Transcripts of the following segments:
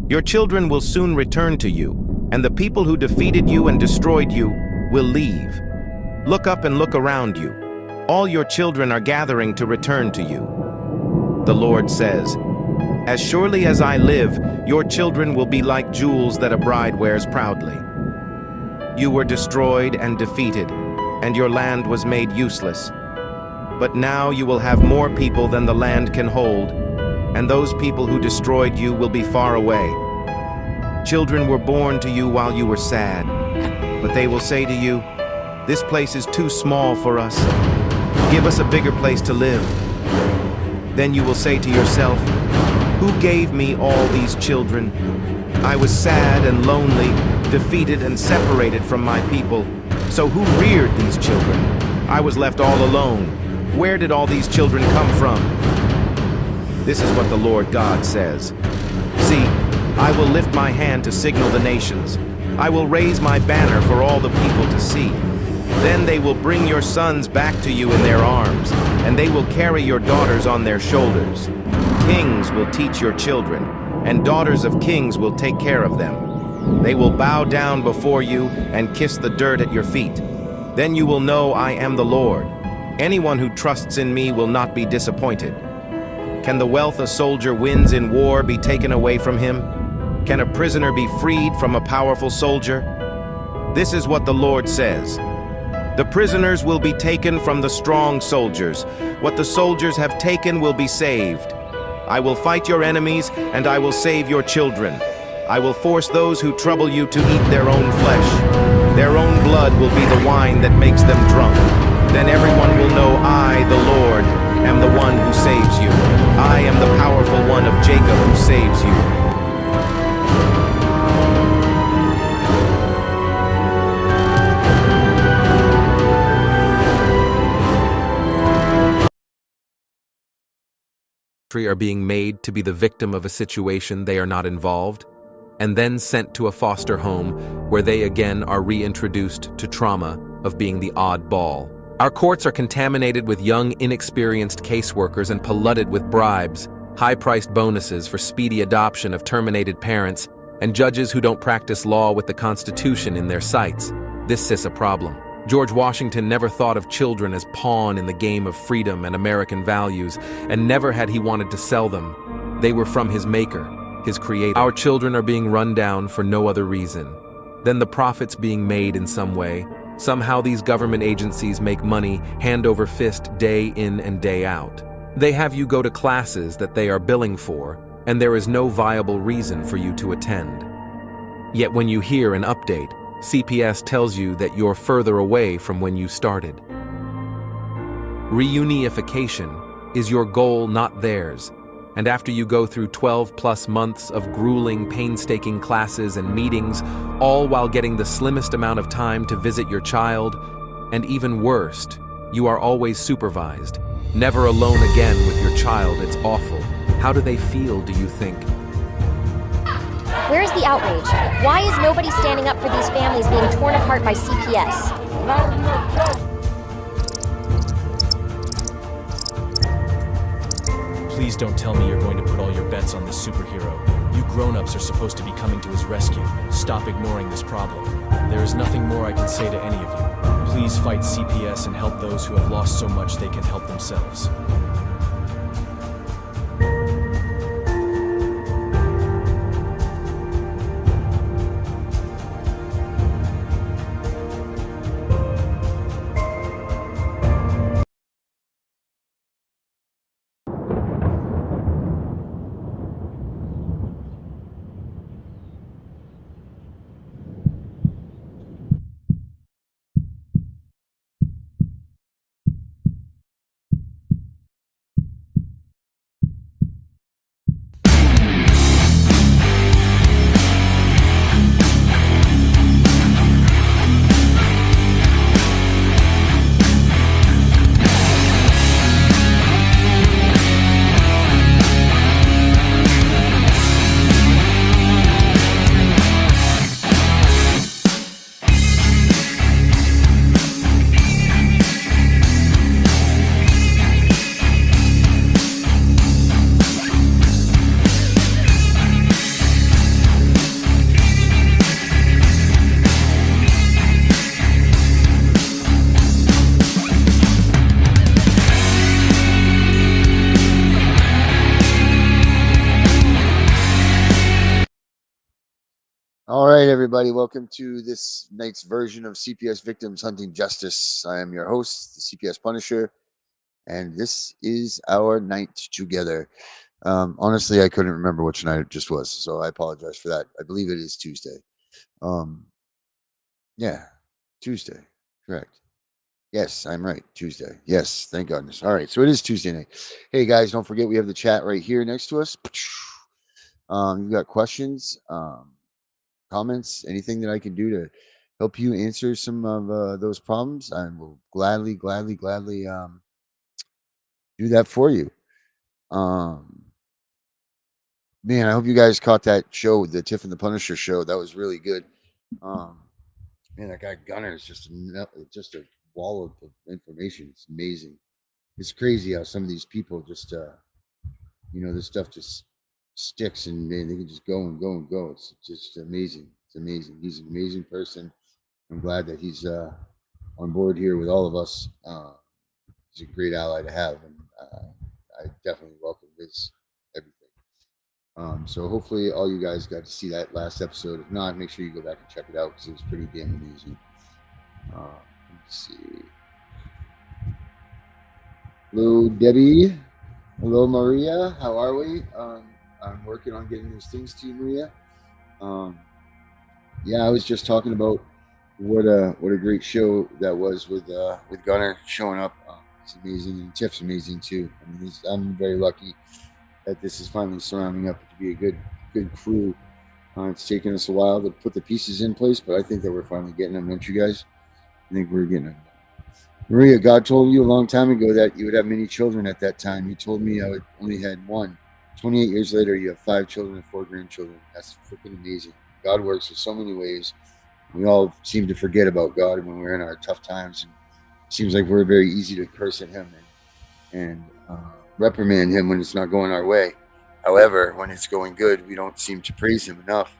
Your children will soon return to you, and the people who defeated you and destroyed you will leave. Look up and look around you. All your children are gathering to return to you. The Lord says, "As surely as I live, your children will be like jewels that a bride wears proudly." You were destroyed and defeated, and your land was made useless. But now you will have more people than the land can hold, and those people who destroyed you will be far away. Children were born to you while you were sad, but they will say to you, "This place is too small for us. Give us a bigger place to live." Then you will say to yourself, "Who gave me all these children? I was sad and lonely, defeated and separated from my people. So who reared these children? I was left all alone. Where did all these children come from?" This is what the Lord God says. "See, I will lift my hand to signal the nations. I will raise my banner for all the people to see. Then they will bring your sons back to you in their arms, and they will carry your daughters on their shoulders. Kings will teach your children, and daughters of kings will take care of them. They will bow down before you and kiss the dirt at your feet. Then you will know I am the Lord. Anyone who trusts in me will not be disappointed. Can the wealth a soldier wins in war be taken away from him? Can a prisoner be freed from a powerful soldier? This is what the Lord says. The prisoners will be taken from the strong soldiers. What the soldiers have taken will be saved. I will fight your enemies, and I will save your children. I will force those who trouble you to eat their own flesh. Their own blood will be the wine that makes them drunk. Then everyone will know I, the Lord, am the one who saves you. I am the powerful one of Jacob who saves you." Are being made to be the victim of a situation they are not involved, and then sent to a foster home where they again are reintroduced to trauma of being the odd ball. Our courts are contaminated with young, inexperienced caseworkers and polluted with bribes, high-priced bonuses for speedy adoption of terminated parents, and judges who don't practice law with the Constitution in their sights. This is a problem. George Washington never thought of children as pawn in the game of freedom and American values, and never had he wanted to sell them. They were from his maker, his creator. Our children are being run down for no other reason than the profits being made in some way. Somehow these government agencies make money hand over fist day in and day out. They have you go to classes that they are billing for, and there is no viable reason for you to attend. Yet when you hear an update, CPS tells you that you're further away from when you started. Reunification is your goal, not theirs. And after you go through 12+ months of grueling, painstaking classes and meetings, all while getting the slimmest amount of time to visit your child, and even worst, you are always supervised. Never alone again with your child. It's awful. How do they feel, do you think? Where's the outrage? Why is nobody standing up for these families being torn apart by CPS? Please don't tell me you're going to put all your bets on this superhero. You grown-ups are supposed to be coming to his rescue. Stop ignoring this problem. There is nothing more I can say to any of you. Please fight CPS and help those who have lost so much they can help themselves. All right, everybody, welcome to this night's version of CPS Victims Hunting Justice. I am your host, the CPS Punisher, and this is our night together. Honestly, I couldn't remember which night it just was, so I apologize for that. I believe it is Tuesday. Um, yeah, Tuesday, correct. Yes, I'm right. Tuesday. Yes, thank goodness. All right, so it is Tuesday night. Hey guys, don't forget we have the chat right here next to us. You've got questions, comments, anything that I can do to help you answer some of those problems, I will gladly do that for you. Man, I hope you guys caught that show, the Tiff and the Punisher show. That was really good. Um, man, that guy Gunner is just a wall of information. It's amazing. It's crazy how some of these people just, this stuff just sticks and they can just go and go and go. It's just amazing. It's amazing. He's an amazing person. I'm glad that he's on board here with all of us. He's a great ally to have, and I definitely welcome his everything. So hopefully all you guys got to see that last episode. If not, make sure you go back and check it out because it was pretty damn amazing. Let's see. Hello, Debbie. Hello, Maria. How are we? I'm working on getting those things to you, Maria. Yeah, I was just talking about what a great show that was with Gunner showing up. It's amazing, and Tiff's amazing too. I mean, I'm very lucky that this is finally surrounding up to be a good crew. It's taken us a while to put the pieces in place, but I think that we're finally getting them, don't you guys? I think we're getting them. Maria, God told you a long time ago that you would have many children at that time. He told me I only had one. 28 years later, you have 5 children and 4 grandchildren. That's freaking amazing. God works in so many ways. We all seem to forget about God when we're in our tough times. And it seems like we're very easy to curse at Him and reprimand Him when it's not going our way. However, when it's going good, we don't seem to praise Him enough.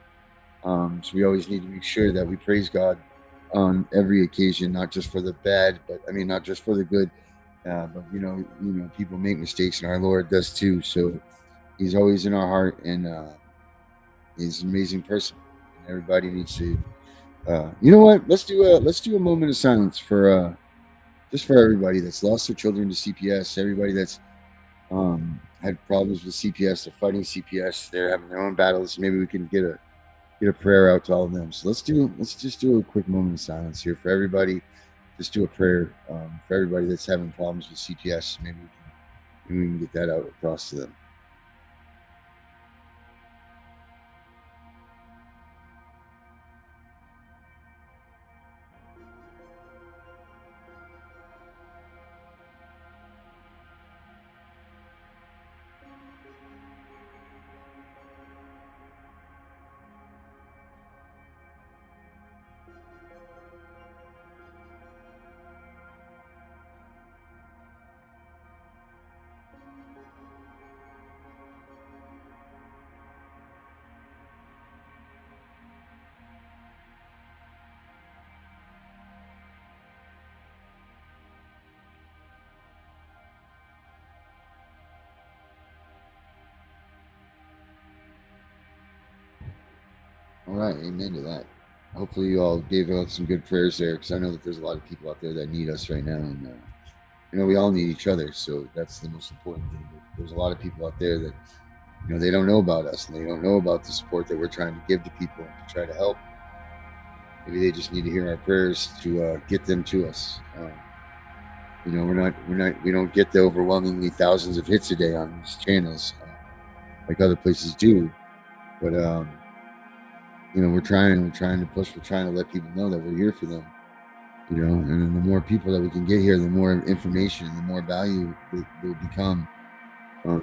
So we always need to make sure that we praise God on every occasion, not just for the bad, not just for the good. But people make mistakes, and our Lord does too. So He's always in our heart, and He's an amazing person. And everybody needs to. You know what? Let's do a moment of silence for just for everybody that's lost their children to CPS. Everybody that's had problems with CPS. They're fighting CPS. They're having their own battles. Maybe we can get a prayer out to all of them. So let's just do a quick moment of silence here for everybody. Just do a prayer for everybody that's having problems with CPS. Maybe we can get that out across to them. All right, amen to that. Hopefully, you all gave out some good prayers there, because I know that there's a lot of people out there that need us right now, and we all need each other. So that's the most important thing. There's a lot of people out there that they don't know about us, and they don't know about the support that we're trying to give to people and to try to help. Maybe they just need to hear our prayers to get them to us. We don't get the overwhelmingly thousands of hits a day on these channels like other places do, but we're trying to push. We're trying to let people know that we're here for them. And the more people that we can get here, the more information, the more value it will become.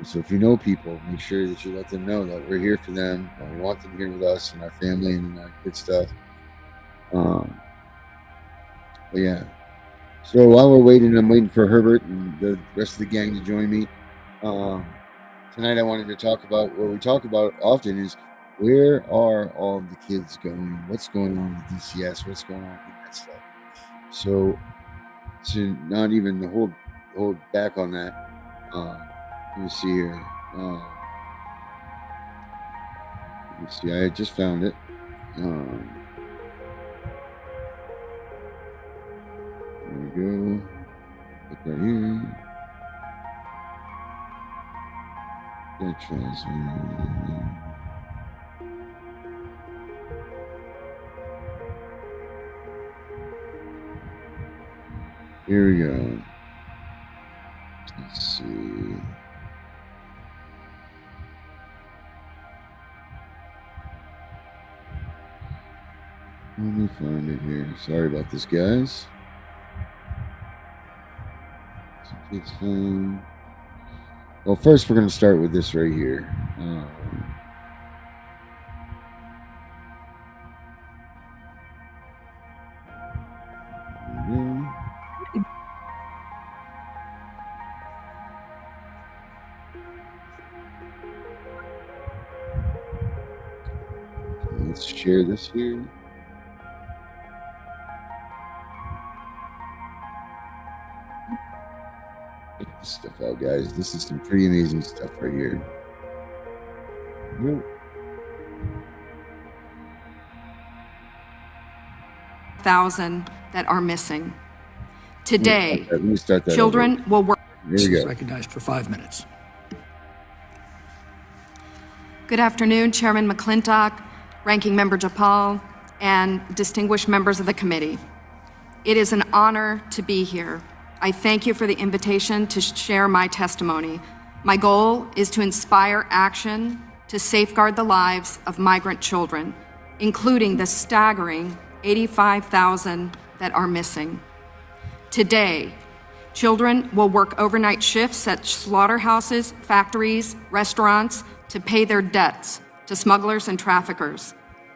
So if you know people, make sure that you let them know that we're here for them, and we want them here with us and our family and our good stuff. But yeah. So while we're waiting, I'm waiting for Herbert and the rest of the gang to join me. Tonight I wanted to talk about what we talk about often is where are all the kids going? What's going on with DCS? What's going on with that stuff? So to not even hold back on that, let me see here. Let me see. I just found it. There we go. Look right here. Here we go. Let's see. Let me find it here. Sorry about this, guys. It's fine. Well, first we're going to start with this right here. Let's share this here. Check this stuff out, guys. This is some pretty amazing stuff right here. Thousand that are missing. Today, Let me start that children will work. Here we go. Recognized for 5 minutes. Good afternoon, Chairman McClintock, Ranking Member Japal, and distinguished members of the committee. It is an honor to be here. I thank you for the invitation to share my testimony. My goal is to inspire action to safeguard the lives of migrant children, including the staggering 85,000 that are missing. Today, children will work overnight shifts at slaughterhouses, factories, restaurants to pay their debts to smugglers and traffickers.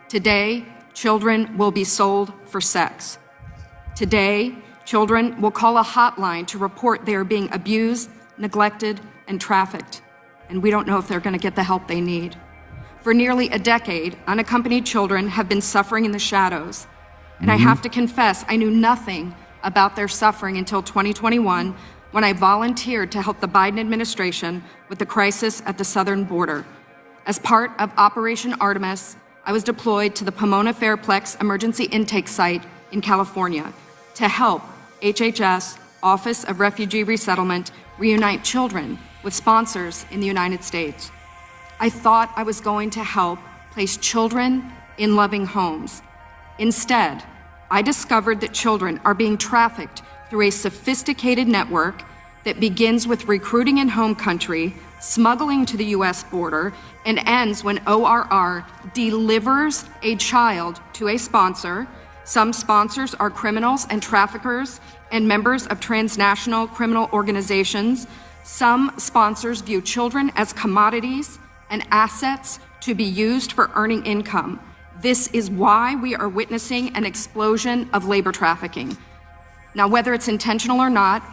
Today, children will be sold for sex. Today, children will call a hotline to report they are being abused, neglected, and trafficked, and we don't know if they're going to get the help they need. For nearly a decade, unaccompanied children have been suffering in the shadows, and I have to confess, I knew nothing about their suffering until 2021, when I volunteered to help the Biden administration with the crisis at the southern border. As part of Operation Artemis, I was deployed to the Pomona Fairplex Emergency Intake Site in California to help HHS, Office of Refugee Resettlement, reunite children with sponsors in the United States. I thought I was going to help place children in loving homes. Instead, I discovered that children are being trafficked through a sophisticated network that begins with recruiting in home country, smuggling to the U.S. border, and ends when ORR delivers a child to a sponsor. Some sponsors are criminals and traffickers and members of transnational criminal organizations. Some sponsors view children as commodities and assets to be used for earning income. This is why we are witnessing an explosion of labor trafficking. Now, whether it's intentional or not,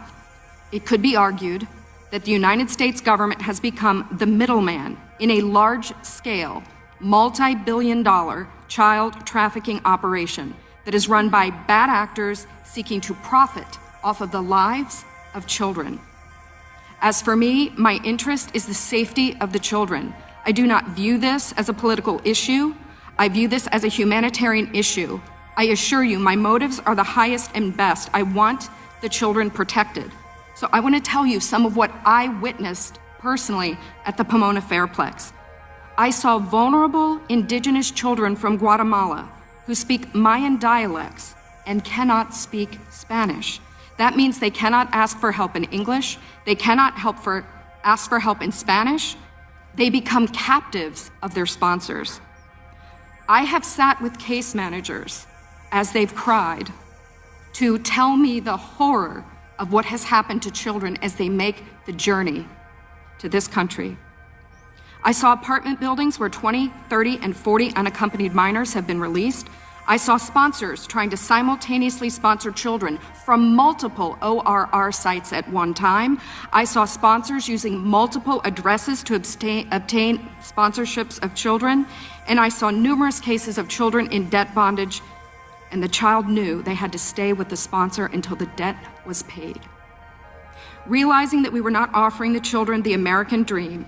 it could be argued that the United States government has become the middleman in a large-scale, multi-billion-dollar child trafficking operation that is run by bad actors seeking to profit off of the lives of children. As for me, my interest is the safety of the children. I do not view this as a political issue. I view this as a humanitarian issue. I assure you, my motives are the highest and best. I want the children protected. So I want to tell you some of what I witnessed personally at the Pomona Fairplex. I saw vulnerable indigenous children from Guatemala who speak Mayan dialects and cannot speak Spanish. That means they cannot ask for help in English. They cannot ask for help in Spanish. They become captives of their sponsors. I have sat with case managers as they've cried to tell me the horror of what has happened to children as they make the journey to this country. I saw apartment buildings where 20, 30, and 40 unaccompanied minors have been released. I saw sponsors trying to simultaneously sponsor children from multiple ORR sites at one time. I saw sponsors using multiple addresses to obtain sponsorships of children. And I saw numerous cases of children in debt bondage, and the child knew they had to stay with the sponsor until the debt was paid. Realizing that we were not offering the children the American dream,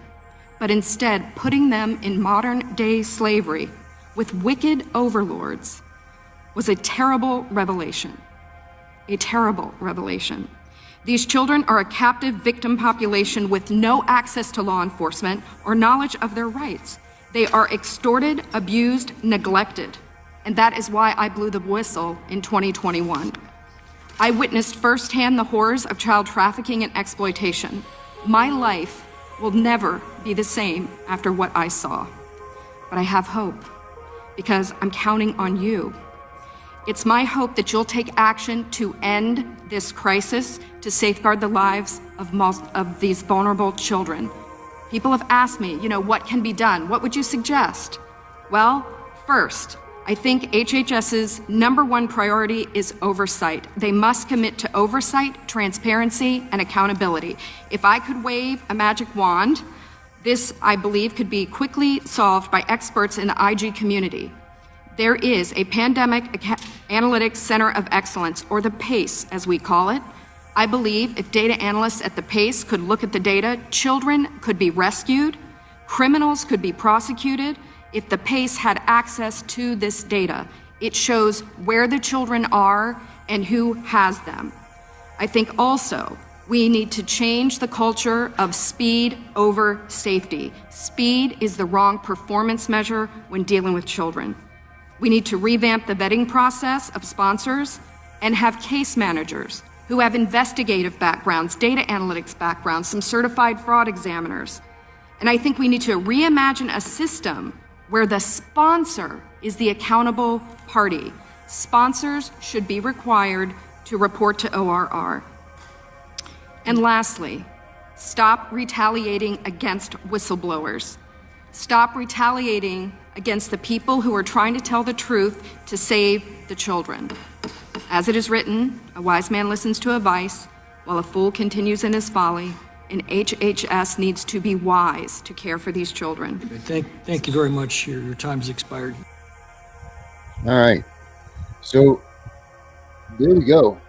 but instead putting them in modern-day slavery, with wicked overlords was a terrible revelation. A terrible revelation. These children are a captive victim population with no access to law enforcement or knowledge of their rights. They are extorted, abused, neglected. And that is why I blew the whistle in 2021. I witnessed firsthand the horrors of child trafficking and exploitation. My life will never be the same after what I saw. But I have hope, because I'm counting on you. It's my hope that you'll take action to end this crisis, to safeguard the lives of these vulnerable children. People have asked me, what can be done? What would you suggest? Well, first, I think HHS's #1 priority is oversight. They must commit to oversight, transparency, and accountability. If I could wave a magic wand, this, I believe, could be quickly solved by experts in the IG community. There is a Pandemic Analytics Center of Excellence, or the PACE, as we call it. I believe if data analysts at the PACE could look at the data, children could be rescued, criminals could be prosecuted. If the PACE had access to this data, it shows where the children are and who has them. I think also we need to change the culture of speed over safety. Speed is the wrong performance measure when dealing with children. We need to revamp the vetting process of sponsors and have case managers who have investigative backgrounds, data analytics backgrounds, some certified fraud examiners. And I think we need to reimagine a system where the sponsor is the accountable party. Sponsors should be required to report to ORR. And lastly, stop retaliating against whistleblowers. Stop retaliating against the people who are trying to tell the truth to save the children. As it is written, a wise man listens to advice, while a fool continues in his folly, and HHS needs to be wise to care for these children. Thank you very much. Your time's expired. All right. So there we go.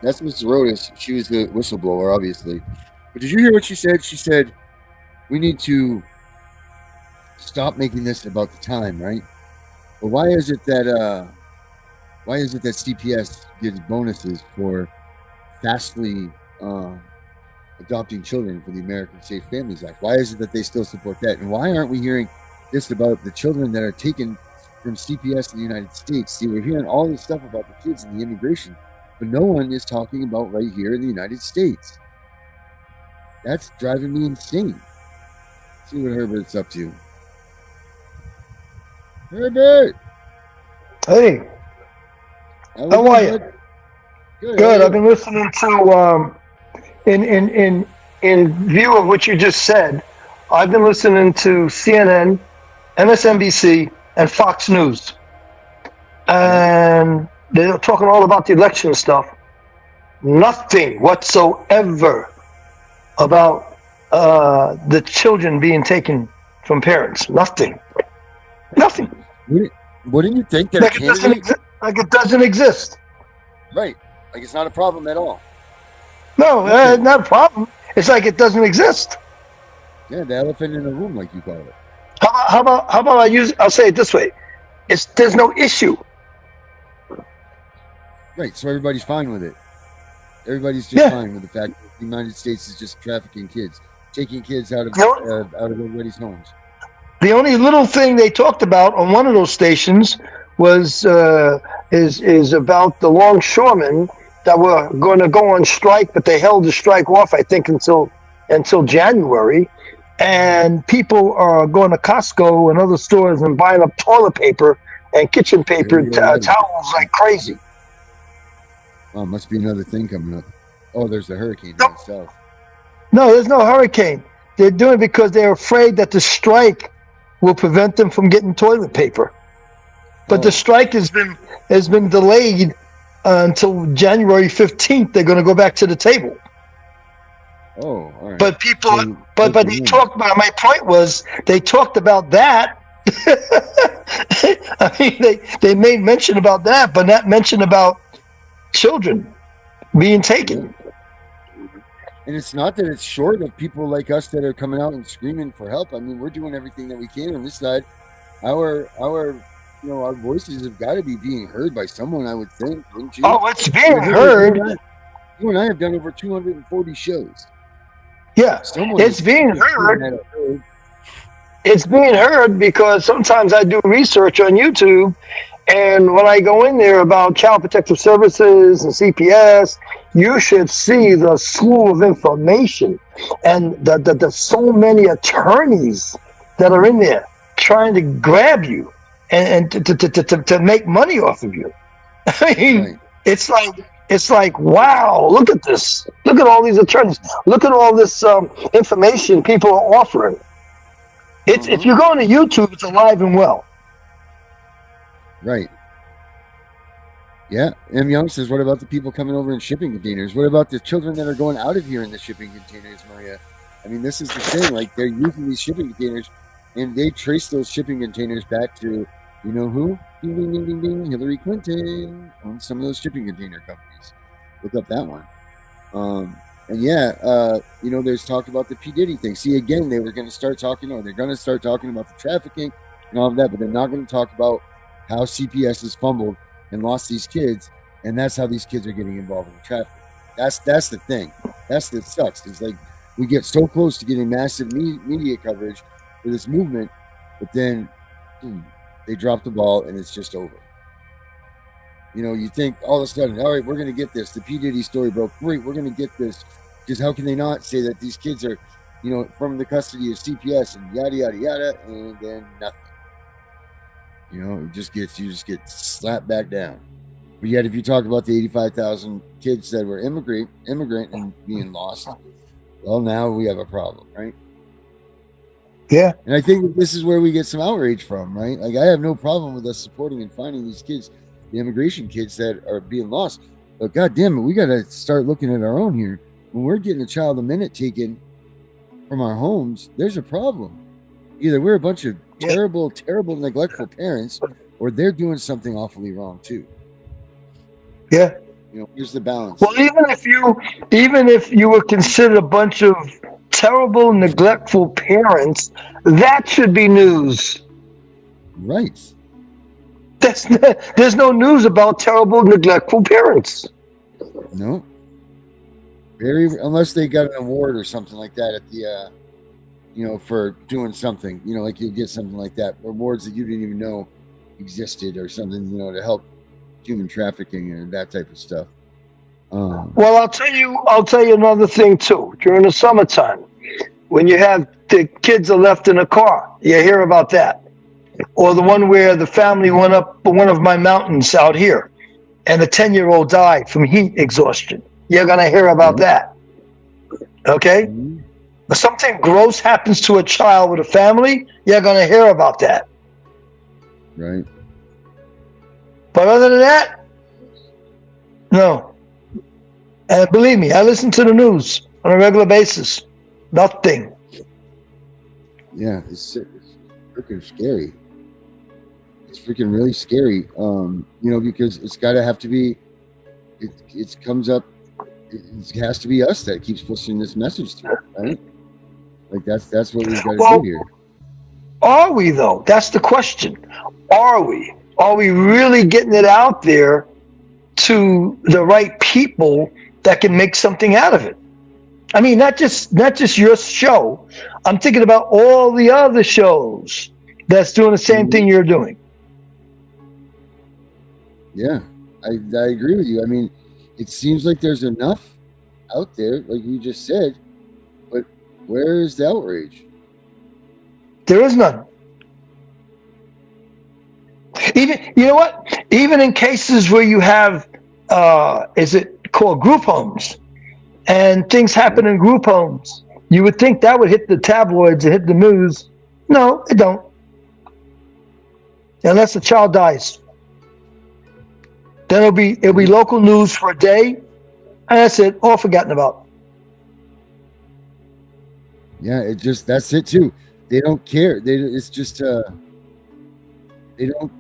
That's Mrs. Rodas. She was the whistleblower, obviously. But did you hear what she said? She said, we need to stop making this about the time, right? But why is it that CPS gives bonuses for fastly adopting children for the American Safe Families Act? Why is it that they still support that? And why aren't we hearing this about the children that are taken from CPS in the United States? See, we're hearing all this stuff about the kids and the immigration, but no one is talking about right here in the United States. That's driving me insane. Let's see what Herbert's up to. Herbert! Hey, how are you? Good. I've been listening to, in view of what you just said, I've been listening to CNN, MSNBC, and Fox News. And they're talking all about the election stuff. Nothing whatsoever about the children being taken from parents. Nothing. Wouldn't you think that like it doesn't exist? Right. Like it's not a problem at all. No, not a problem. It's like it doesn't exist. Yeah, the elephant in the room, like you call it. How about I'll say it this way. There's no issue. Right, so everybody's fine with it. Everybody's just fine with the fact that the United States is just trafficking kids, taking kids out of everybody's homes. The only little thing they talked about on one of those stations was is about the longshoremen that were going to go on strike, but they held the strike off, I think, until January. And people are going to Costco and other stores and buying up toilet paper and kitchen paper towels like crazy. Oh, must be another thing coming up. Oh, there's the hurricane down south. No, there's no hurricane. They're doing it because they're afraid that the strike will prevent them from getting toilet paper. But the strike has been delayed until January 15th. They're going to go back to the table. Oh, all right. But people, but they talked about. My point was they talked about that. I mean, they made mention about that, but not mention about children being taken. And it's not that it's short of people like us that are coming out and screaming for help. I mean, we're doing everything that we can on this side. our voices have got to be being heard by someone, I would think, wouldn't you? Oh, it's being heard. You and I have done over 240 shows. Yeah, Someone it's being heard. heard. It's being heard because sometimes I do research on YouTube, and when I go in there about Child Protective Services and CPS, you should see the slew of information and the so many attorneys that are in there trying to grab you and to make money off of you. I mean, Right. it's like, wow, look at this. Look at all these attorneys. Look at all this information people are offering. It's if you go to YouTube, it's alive and well. Right. Yeah. M. Young says, what about the people coming over in shipping containers? What about the children that are going out of here in the shipping containers, Maria? I mean, this is the thing. Like, they're using these shipping containers, and they trace those shipping containers back to, you know who? Ding, ding, ding, ding, ding. Hillary Clinton owns some of those shipping container companies. Look up that one. And yeah, there's talk about the P. Diddy thing. See, again, they were going to start talking, or they're going to start talking about the trafficking and all of that, but they're not going to talk about how CPS has fumbled and lost these kids, and that's how these kids are getting involved in the trafficking. That's the thing. That's what sucks. It's like we get so close to getting massive media coverage for this movement, but then they drop the ball and it's just over. You think all of a sudden, all right, we're going to get this. The P. Diddy story broke. Great, we're going to get this. Because how can they not say that these kids are, from the custody of CPS and yada, yada, yada, and then nothing. You just get slapped back down. But yet, if you talk about the 85,000 kids that were immigrant and being lost, well, now we have a problem, right? Yeah. And I think this is where we get some outrage from, right? Like, I have no problem with us supporting and finding these kids, the immigration kids that are being lost. But God damn it, we got to start looking at our own here. When we're getting a child a minute taken from our homes, there's a problem. Either we're a bunch of terrible, neglectful parents, or they're doing something awfully wrong too. Yeah. Here's the balance. Well, even if you were considered a bunch of terrible, neglectful parents, that should be news. Right. There's no news about terrible, neglectful parents. No. Unless they got an award or something like that at the, for doing something, like you get something like that, awards that you didn't even know existed or something, to help human trafficking and that type of stuff. Well, I'll tell you another thing too. During the summertime, when you have the kids are left in a car, you hear about that. Or the one where the family went up one of my mountains out here, and the 10-year-old died from heat exhaustion. You're going to hear about that. Okay? Mm-hmm. If something gross happens to a child with a family, you're going to hear about that. Right. But other than that, no. And believe me, I listen to the news on a regular basis. Nothing. Yeah, it's freaking scary. It's freaking really scary. Because it's got to have to be. It comes up. It has to be us that keeps pushing this message through, right? Like that's what we've got to do here. Are we though? That's the question. Are we? Are we really getting it out there to the right people that can make something out of it? I mean, not just your show. I'm thinking about all the other shows that's doing the same thing you're doing. Yeah, I agree with you. I mean, it seems like there's enough out there, like you just said, but where is the outrage? There is none. Even, you know what? Even in cases where you have, is it called group homes, and things happen in group homes, you would think that would hit the tabloids and hit the news. No, it don't. Unless the child dies. Then it'll be local news for a day, and that's it, all forgotten about. Yeah, that's it too. They don't care. It's just they don't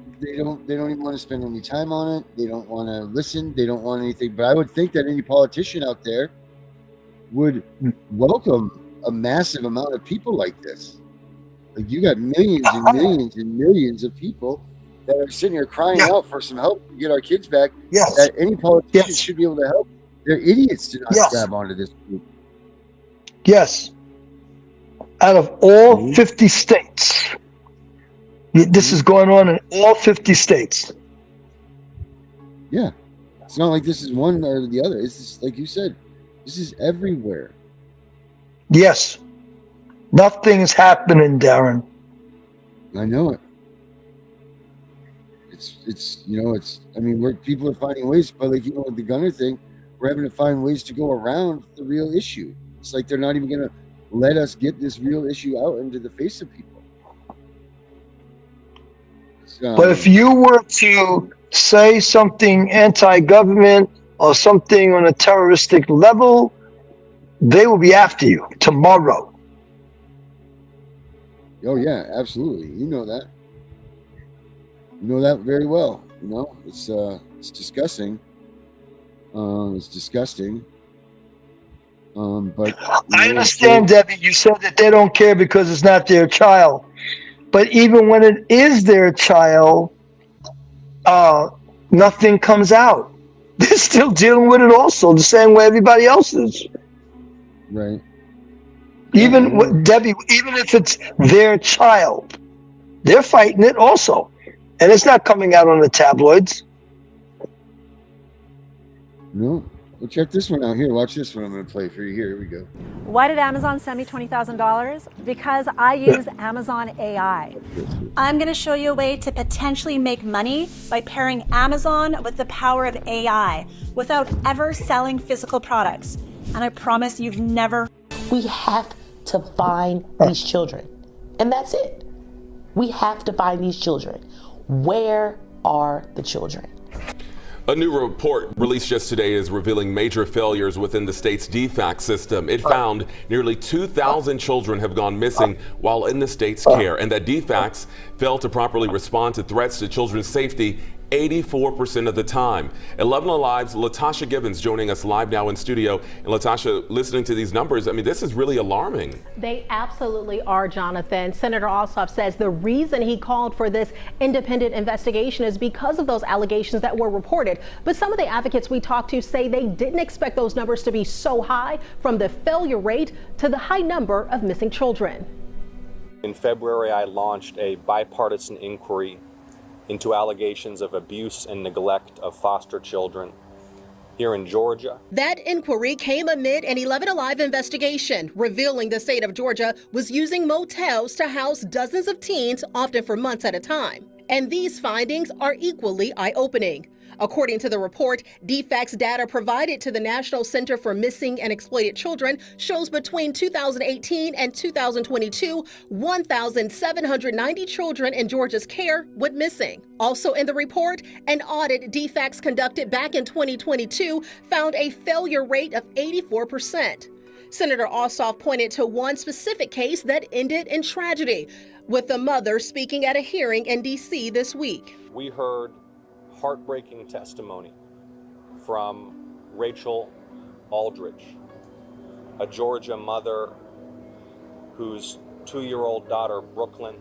even want to spend any time on it. They don't want to listen. They don't want anything. But I would think that any politician out there would welcome a massive amount of people like this. Like, you got millions and millions and millions of people that are sitting here crying out for some help to get our kids back. Yes. That any politician Yes. should be able to help. They're idiots to not Yes. grab onto this group. Yes. Out of all 50 states, this is going on in all 50 states. Yeah. It's not like this is one or the other. It's just, like you said, this is everywhere. Yes. Nothing's happening, Darren. I know it. It's I mean, people are finding ways, but like, with the Gunner thing, we're having to find ways to go around the real issue. It's like they're not even going to let us get this real issue out into the face of people. But if you were to say something anti-government or something on a terroristic level, they will be after you tomorrow. Oh yeah, absolutely. You know that. You know that very well. It's disgusting. It's disgusting. But I understand, Debbie. You said that they don't care because it's not their child. But even when it is their child, nothing comes out. They're still dealing with it also, the same way everybody else is. Right. Debbie, even if it's their child, they're fighting it also. And it's not coming out on the tabloids. No. Well, check this one out here. Watch this one I'm going to play for you. Here we go. Why did Amazon send me $20,000? Because I use Amazon AI. I'm going to show you a way to potentially make money by pairing Amazon with the power of AI without ever selling physical products. And I promise you've never. We have to find these children. And that's it. We have to find these children. Where are the children? A new report released just today is revealing major failures within the state's DFACS system. It found nearly 2,000 children have gone missing while in the state's care, and that DFACS failed to properly respond to threats to children's safety 84% of the time. 11 Alive's Latasha Gibbons joining us live now in studio. And Latasha, listening to these numbers, I mean, this is really alarming. They absolutely are, Jonathan. Senator Ossoff says the reason he called for this independent investigation is because of those allegations that were reported. But some of the advocates we talked to say they didn't expect those numbers to be so high, from the failure rate to the high number of missing children. In February, I launched a bipartisan inquiry into allegations of abuse and neglect of foster children here in Georgia. That inquiry came amid an 11 Alive investigation, revealing the state of Georgia was using motels to house dozens of teens, often for months at a time. And these findings are equally eye-opening. According to the report, DFACS data provided to the National Center for Missing and Exploited Children shows between 2018 and 2022, 1,790 children in Georgia's care went missing. Also in the report, an audit DFACS conducted back in 2022 found a failure rate of 84%. Senator Ossoff pointed to one specific case that ended in tragedy, with the mother speaking at a hearing in D.C. this week. We heard heartbreaking testimony from Rachel Aldridge, a Georgia mother whose 2-year-old daughter, Brooklyn,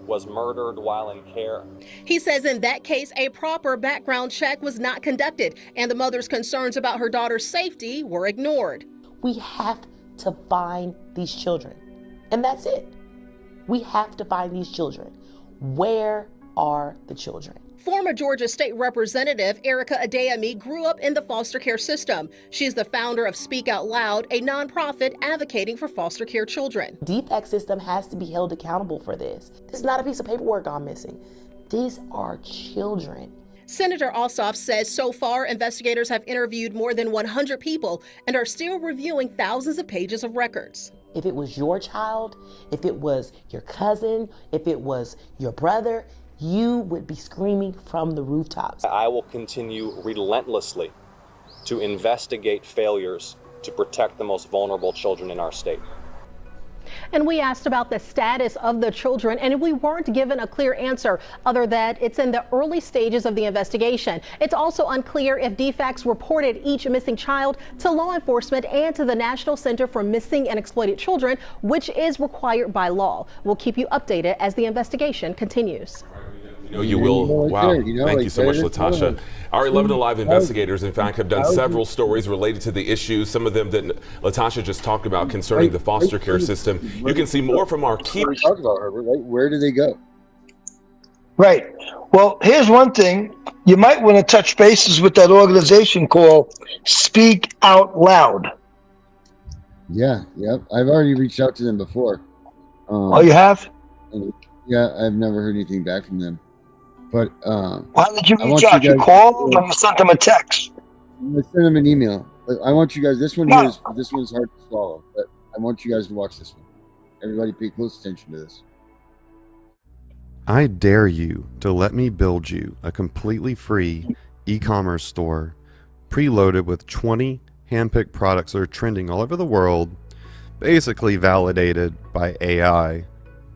was murdered while in care. He says in that case, a proper background check was not conducted, and the mother's concerns about her daughter's safety were ignored. We have to find these children. And that's it. We have to find these children. Where are the children? Former Georgia State Representative Erica Adeyemi grew up in the foster care system. She's the founder of Speak Out Loud, a nonprofit advocating for foster care children. The DFACS system has to be held accountable for this. It's not a piece of paperwork gone missing. These are children. Senator Ossoff says so far, investigators have interviewed more than 100 people and are still reviewing thousands of pages of records. If it was your child, if it was your cousin, if it was your brother, you would be screaming from the rooftops. I will continue relentlessly to investigate failures to protect the most vulnerable children in our state. And we asked about the status of the children, and we weren't given a clear answer other than it's in the early stages of the investigation. It's also unclear if DFACS reported each missing child to law enforcement and to the National Center for Missing and Exploited Children, which is required by law. We'll keep you updated as the investigation continues. You will. Wow. Thank you so much, Latasha. Our 11 Alive investigators, in fact, have done several stories related to the issues, some of them that Latasha just talked about concerning the foster care system. You can see more from our key. We talked about Herbert, right? Where do they go? Right. Well, here's one thing. You might want to touch bases with that organization called Speak Out Loud. Yeah. I've already reached out to them before. Oh, you have? Yeah, I've never heard anything back from them. But why did you reach out? You called or you sent them a text? I sent them an email. I want you guys. This one's hard to swallow, but I want you guys to watch this one. Everybody, pay close attention to this. I dare you to let me build you a completely free e-commerce store, preloaded with 20 handpicked products that are trending all over the world, basically validated by AI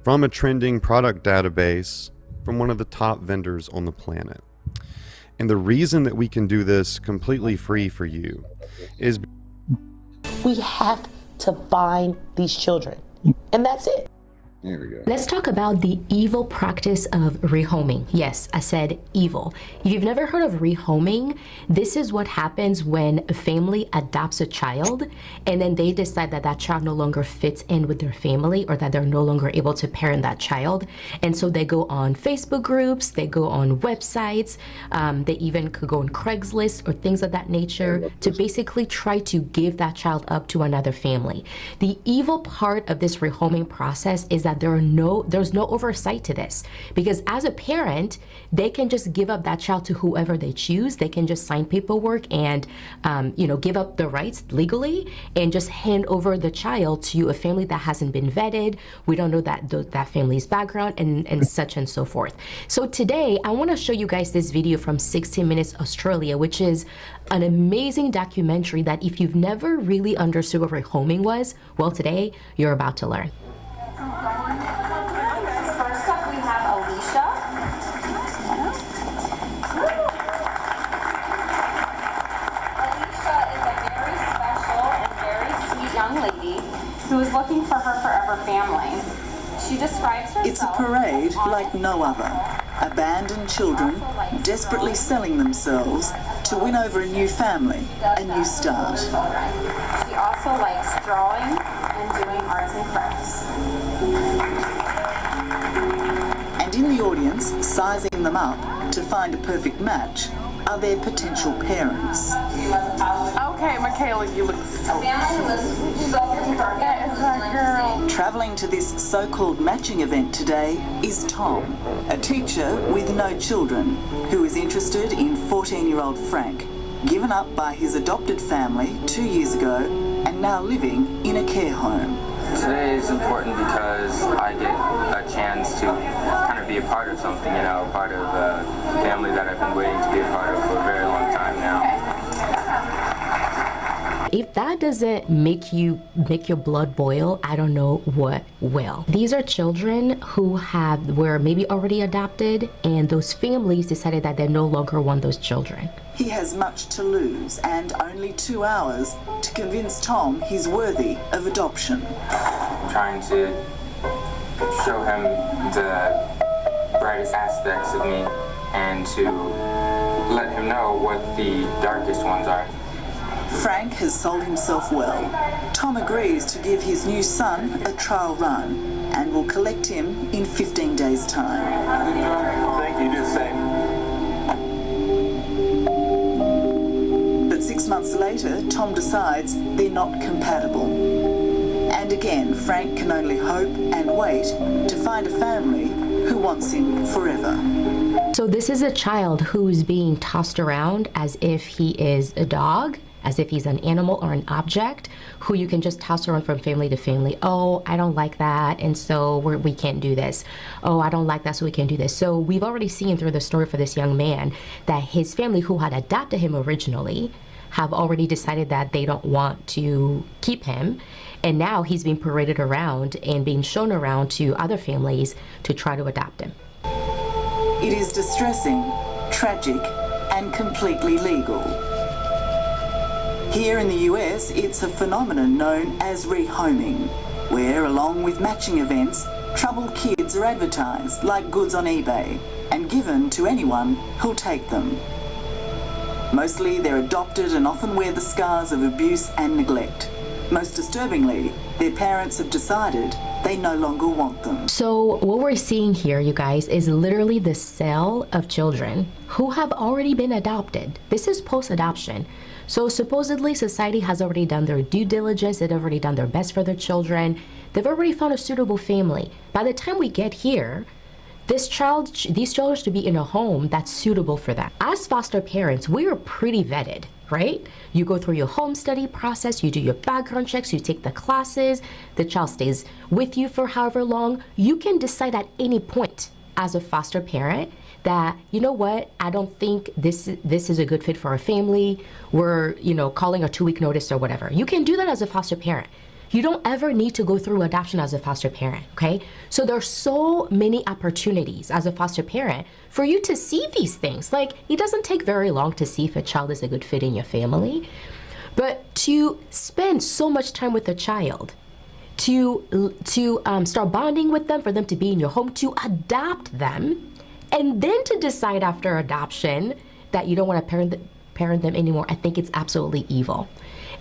from a trending product database from one of the top vendors on the planet. And the reason that we can do this completely free for you is we have to find these children, and that's it. There we go. Let's talk about the evil practice of rehoming. Yes, I said evil. If you've never heard of rehoming, this is what happens when a family adopts a child and then they decide that that child no longer fits in with their family or that they're no longer able to parent that child. And so they go on Facebook groups, they go on websites, they even could go on Craigslist or things of that nature to basically try to give that child up to another family. The evil part of this rehoming process is that there's no oversight to this, because as a parent, they can just give up that child to whoever they choose. They can just sign paperwork and give up the rights legally and just hand over the child to a family that hasn't been vetted. We don't know that family's background and such and so forth. So today I want to show you guys this video from 60 Minutes Australia, which is an amazing documentary that if you've never really understood what rehoming was, well, today you're about to learn. First up, we have Alicia. Alicia is a very special and very sweet young lady who is looking for her forever family. She describes herself. It's a parade like no other. Abandoned children desperately selling themselves to win over a new family, a new start. She also likes drawing and doing arts and crafts. And in the audience, sizing them up to find a perfect match, are their potential parents. Okay, Michaela, you look so girl. Travelling to this so-called matching event today is Tom, a teacher with no children, who is interested in 14-year-old Frank, given up by his adopted family 2 years ago and now living in a care home. Today is important because I get a chance to kind of be a part of something, a part of a family that I've been waiting to be a part of for a very long time now. If that doesn't make your blood boil, I don't know what will. These are children who were maybe already adopted, and those families decided that they no longer want those children. He has much to lose and only 2 hours to convince Tom he's worthy of adoption. I'm trying to show him the brightest aspects of me and to let him know what the darkest ones are. Frank has sold himself well. Tom agrees to give his new son a trial run and will collect him in 15 days' time. Thank you, do the same. But 6 months later, Tom decides they're not compatible. And again, Frank can only hope and wait to find a family who wants him forever. So this is a child who is being tossed around as if he is a dog, as if he's an animal or an object who you can just toss around from family to family. Oh, I don't like that, and so we can't do this. Oh, I don't like that, so we can't do this. So we've already seen through the story for this young man that his family, who had adopted him originally, have already decided that they don't want to keep him. And now he's being paraded around and being shown around to other families to try to adopt him. It is distressing, tragic, and completely legal. Here in the US, it's a phenomenon known as rehoming, where, along with matching events, troubled kids are advertised like goods on eBay and given to anyone who'll take them. Mostly they're adopted and often wear the scars of abuse and neglect. Most disturbingly, their parents have decided they no longer want them. So what we're seeing here, you guys, is literally the sale of children who have already been adopted. This is post-adoption. So supposedly society has already done their due diligence, they've already done their best for their children, they've already found a suitable family. By the time we get here, these children should be in a home that's suitable for them. As foster parents, we are pretty vetted, right? You go through your home study process, you do your background checks, you take the classes, the child stays with you for however long. You can decide at any point as a foster parent that, you know what, I don't think this is a good fit for our family. We're, calling a 2-week notice or whatever. You can do that as a foster parent. You don't ever need to go through adoption as a foster parent, okay? So there's so many opportunities as a foster parent for you to see these things. Like, it doesn't take very long to see if a child is a good fit in your family, but to spend so much time with a child, to start bonding with them, for them to be in your home, to adopt them, and then to decide after adoption that you don't want to parent them anymore, I think it's absolutely evil.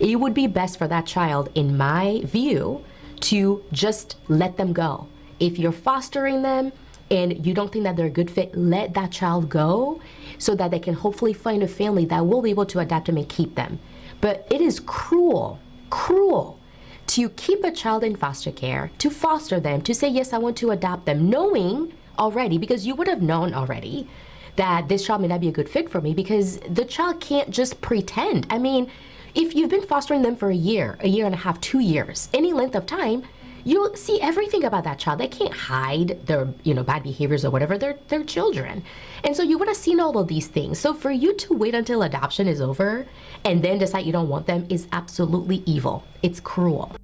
It would be best for that child, in my view, to just let them go. If you're fostering them and you don't think that they're a good fit, let that child go so that they can hopefully find a family that will be able to adopt them and keep them. But it is cruel to keep a child in foster care, to foster them, to say, yes, I want to adopt them, knowing already, because you would have known already that this child may not be a good fit for me, because the child can't just pretend. I mean, if you've been fostering them for a year and a half, 2 years, any length of time, you'll see everything about that child. They can't hide their, bad behaviors or whatever. They're children. And so you would have seen all of these things. So for you to wait until adoption is over and then decide you don't want them is absolutely evil. It's cruel.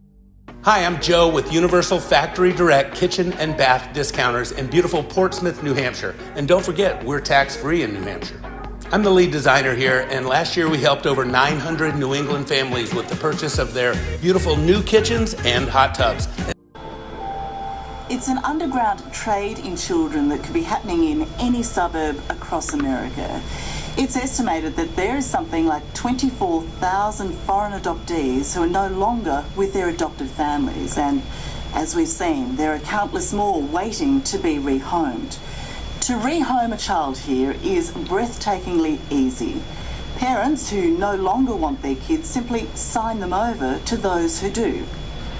Hi, I'm Joe with Universal Factory Direct Kitchen and Bath Discounters in beautiful Portsmouth, New Hampshire. And don't forget, we're tax-free in New Hampshire. I'm the lead designer here, and last year we helped over 900 New England families with the purchase of their beautiful new kitchens and hot tubs. It's an underground trade in children that could be happening in any suburb across America. It's estimated that there is something like 24,000 foreign adoptees who are no longer with their adopted families, and as we've seen, there are countless more waiting to be rehomed. To rehome a child here is breathtakingly easy. Parents who no longer want their kids simply sign them over to those who do.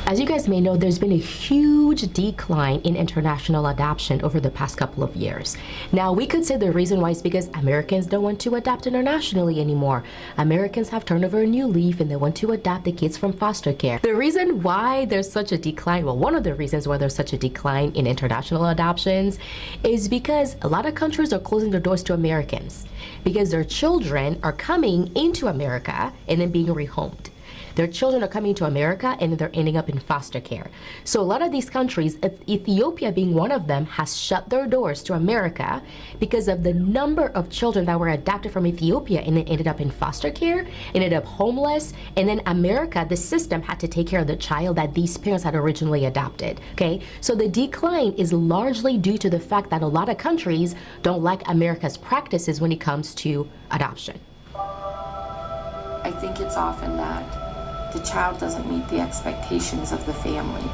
As you guys may know, there's been a huge decline in international adoption over the past couple of years. Now, we could say the reason why is because Americans don't want to adopt internationally anymore. Americans have turned over a new leaf and they want to adopt the kids from foster care. The reason why there's such a decline, well, one of the reasons why there's such a decline in international adoptions is because a lot of countries are closing their doors to Americans because their children are coming into America and then being rehomed. Their children are coming to America and they're ending up in foster care. So a lot of these countries, Ethiopia being one of them, has shut their doors to America because of the number of children that were adopted from Ethiopia and then ended up in foster care, ended up homeless, and then America, the system, had to take care of the child that these parents had originally adopted, okay? So the decline is largely due to the fact that a lot of countries don't like America's practices when it comes to adoption. I think it's often that the child doesn't meet the expectations of the family.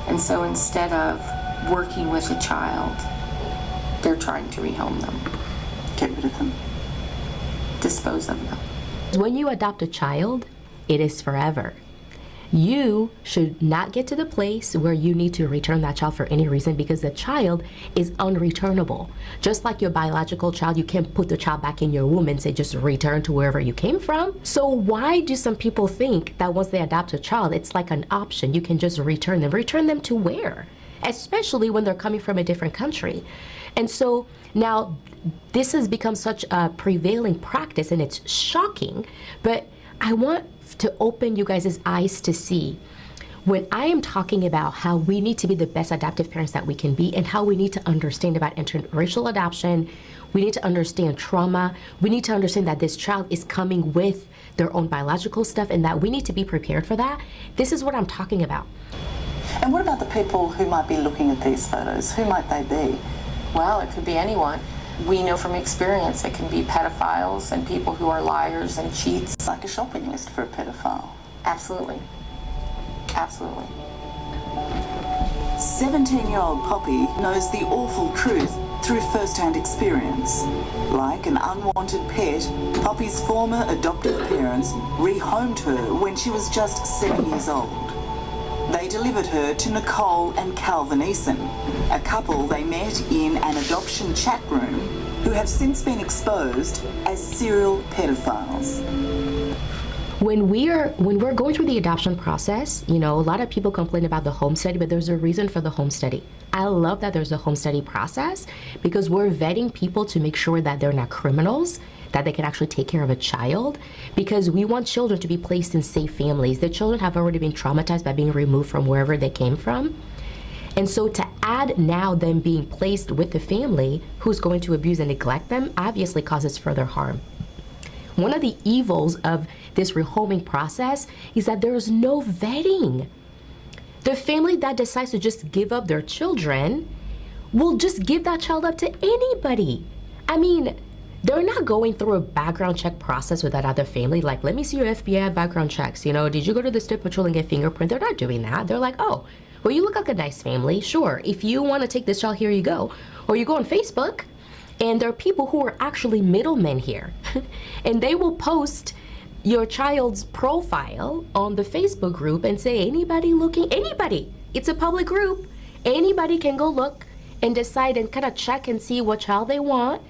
And so instead of working with a child, they're trying to rehome them. Get rid of them. Dispose of them. When you adopt a child, it is forever. You should not get to the place where you need to return that child for any reason because the child is unreturnable. Just like your biological child, you can't put the child back in your womb and say just return to wherever you came from. So why do some people think that once they adopt a child, it's like an option? You can just return them. Return them to where? Especially when they're coming from a different country. And so now this has become such a prevailing practice and it's shocking, but I want to open you guys' eyes to see When I am talking about how we need to be the best adoptive parents that we can be and how we need to understand about interracial adoption, we need to understand trauma, we need to understand that this child is coming with their own biological stuff and that we need to be prepared for that. This is what I'm talking about. And what about the people who might be looking at these photos? Who might they be? Well, it could be anyone. We know from experience it can be pedophiles and people who are liars and cheats. Like a shopping list for a pedophile. Absolutely. Absolutely. 17-year-old Poppy knows the awful truth through first-hand experience. Like an unwanted pet, Poppy's former adoptive parents rehomed her when she was just 7 years old. They delivered her to Nicole and Calvin Eason, a couple they met in an adoption chat room who have since been exposed as serial pedophiles. When we're going through the adoption process, you know, a lot of people complain about the home study, but there's a reason for the home study. I love that there's a home study process because we're vetting people to make sure that they're not criminals, that they can actually take care of a child, because we want children to be placed in safe families. The children have already been traumatized by being removed from wherever they came from. And so to add now them being placed with the family who's going to abuse and neglect them obviously causes further harm. One of the evils of this rehoming process is that there is no vetting. The family that decides to just give up their children will just give that child up to anybody. I mean, they're not going through a background check process with that other family. Like, let me see your FBI background checks. You know, did you go to the state patrol and get fingerprint? They're not doing that. They're like, oh, well, you look like a nice family. Sure, if you want to take this child, here you go. Or you go on Facebook, and there are people who are actually middlemen here. And they will post your child's profile on the Facebook group and say, anybody looking, anybody. It's a public group. Anybody can go look and decide and kind of check and see what child they want.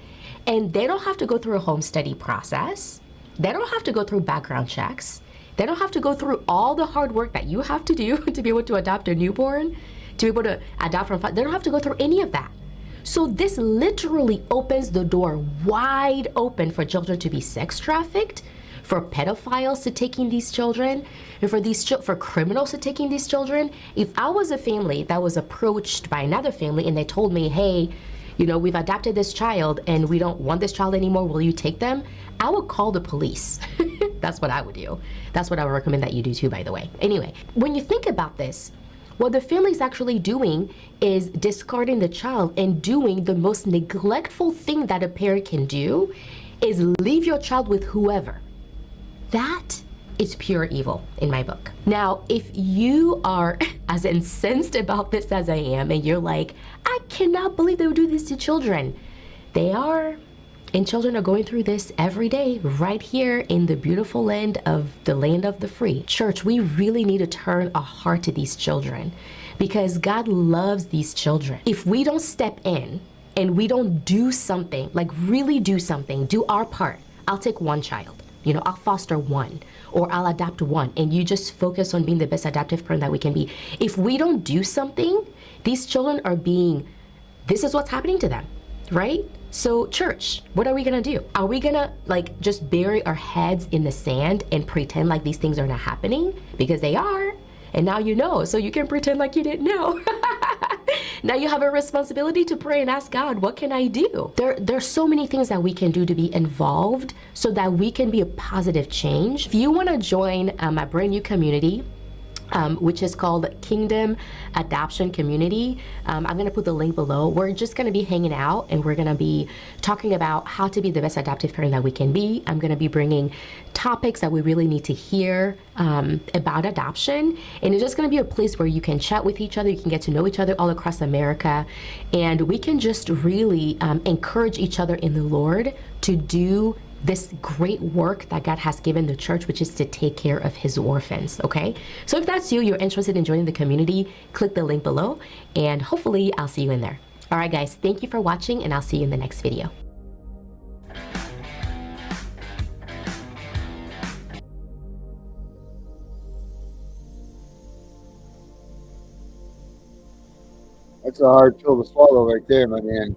And they don't have to go through a home study process. They don't have to go through background checks. They don't have to go through all the hard work that you have to do to be able to adopt a newborn, to be able to adopt from, they don't have to go through any of that. So this literally opens the door wide open for children to be sex trafficked, for pedophiles to taking these children, and for criminals to taking these children. If I was a family that was approached by another family and they told me, hey, you know, we've adopted this child and we don't want this child anymore, will you take them? I would call the police. That's what I would do. That's what I would recommend that you do too, by the way. Anyway, when you think about this, what the family's actually doing is discarding the child and doing the most neglectful thing that a parent can do is leave your child with whoever. That is pure evil in my book. Now, if you are as incensed about this as I am, and you're like, I cannot believe they would do this to children. They are, and children are going through this every day right here in the beautiful land of the free. Church, we really need to turn our heart to these children because God loves these children. If we don't step in and we don't do something, like really do something, do our part, I'll take one child. You know, I'll foster one or I'll adopt one, and you just focus on being the best adoptive parent that we can be. If we don't do something, these children are this is what's happening to them, right? So church, what are we gonna do? Are we gonna like just bury our heads in the sand and pretend like these things are not happening? Because they are, and now you know, so you can pretend like you didn't know. Now you have a responsibility to pray and ask God, what can I do? There's so many things that we can do to be involved so that we can be a positive change. If you wanna join my brand new community, which is called Kingdom Adoption Community. I'm going to put the link below. We're just going to be hanging out and we're going to be talking about how to be the best adoptive parent that we can be. I'm going to be bringing topics that we really need to hear about adoption. And it's just going to be a place where you can chat with each other. You can get to know each other all across America. And we can just really encourage each other in the Lord to do this great work that God has given the church, which is to take care of his orphans, okay? So if that's you, you're interested in joining the community, click the link below, and hopefully I'll see you in there. All right, guys, thank you for watching, and I'll see you in the next video. That's a hard pill to swallow right there, my man.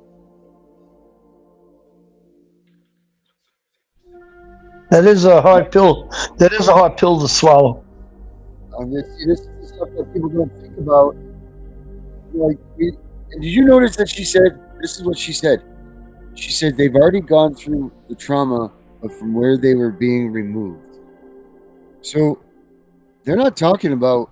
That is a hard pill. That is a hard pill to swallow. This is stuff that people don't think about. Like, and did you notice that she said, this is what she said. She said they've already gone through the trauma of from where they were being removed. So they're not talking about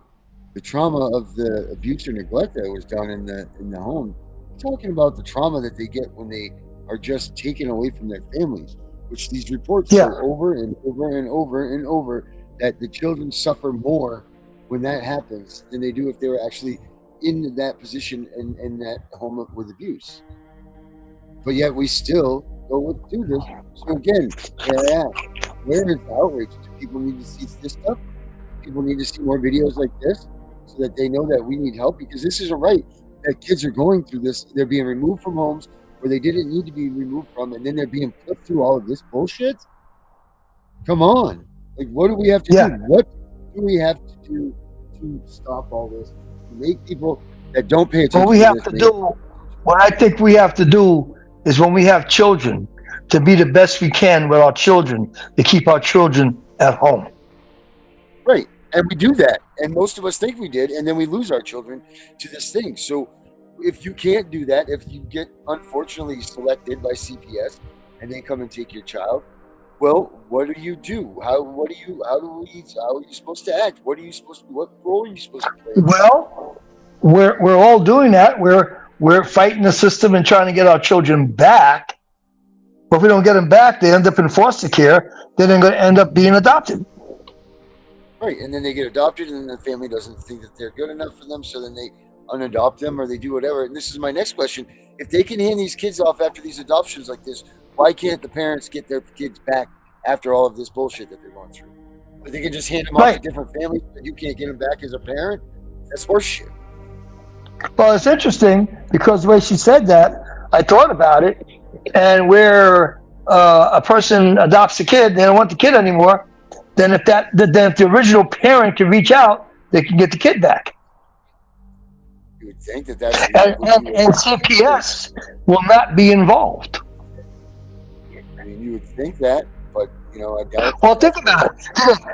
the trauma of the abuse or neglect that was done in the home. They're talking about the trauma that they get when they are just taken away from their families, which these reports show over and over and over and over that the children suffer more when that happens than they do if they were actually in that position in that home with abuse. But yet we still go do this. So again, where is the outrage? Do people need to see this stuff? People need to see more videos like this so that they know that we need help, because this isn't right that kids are going through this. They're being removed from homes where they didn't need to be removed from, and then they're being put through all of this bullshit. Come on. Like, what do we have to do? What do we have to do to stop all this? To make people that don't pay attention What we have to do, what I think we have to do is when we have children, to be the best we can with our children, to keep our children at home. Right. And we do that. And most of us think we did. And then we lose our children to this thing. So if you can't do that, if you get unfortunately selected by CPS and they come and take your child, well, what do you do? How are you supposed to act? What role are you supposed to play? Well, we're all doing that. We're fighting the system and trying to get our children back. But if we don't get them back, they end up in foster care. Then they're going to end up being adopted. Right, and then they get adopted, and then the family doesn't think that they're good enough for them, so then they unadopt them or they do whatever. And this is my next question. If they can hand these kids off after these adoptions like this, why can't the parents get their kids back after all of this bullshit that they're going through? But they can just hand them off to different families, but you can't get them back as a parent? That's horseshit. Well, it's interesting because the way she said that, I thought about it, and where a person adopts a kid, they don't want the kid anymore. Then if the original parent can reach out, they can get the kid back. You would think that's and CPS will not be involved. I mean, you would think that, but I doubt. Well, think about it.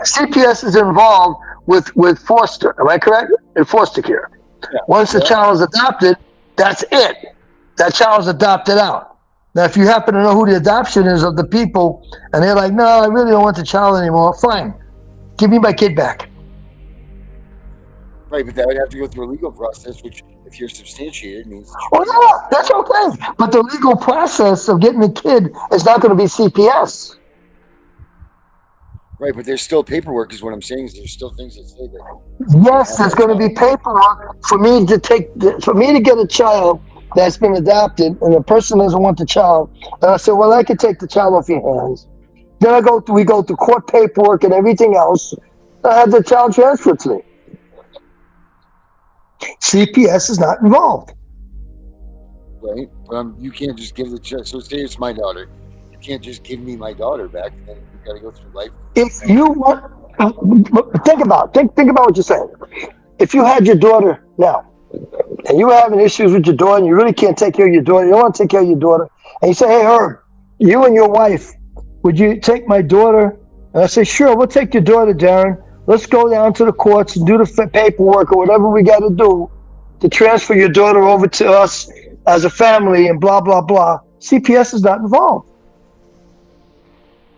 CPS is involved with foster. Am I correct? In foster care. Yeah. Once the child is adopted, that's it. That child is adopted out. Now, if you happen to know who the adoption is of the people, and they're like, no, I really don't want the child anymore, fine. Give me my kid back. Right, but that would have to go through a legal process, which, if you're substantiated, means... Oh, yeah, that's okay. But the legal process of getting the kid is not going to be CPS. Right, but there's still paperwork, is what I'm saying. Is there's still things that say that... Yes, there's going to be paperwork for me to get a child that's been adopted, and the person doesn't want the child. And I said, well, I could take the child off your hands. Then we go through court paperwork and everything else. I had the child transferred to me. CPS is not involved. Right, but you can't just give the child. So say it's my daughter. You can't just give me my daughter back. Then you got to go through life. If you want, think about what you're saying. If you had your daughter now, and you were having issues with your daughter, and you really can't take care of your daughter, you don't want to take care of your daughter, and you say, hey, Herb, you and your wife, would you take my daughter? And I say, sure, we'll take your daughter, Darren. Let's go down to the courts and do the paperwork or whatever we got to do to transfer your daughter over to us as a family and blah, blah, blah. CPS is not involved.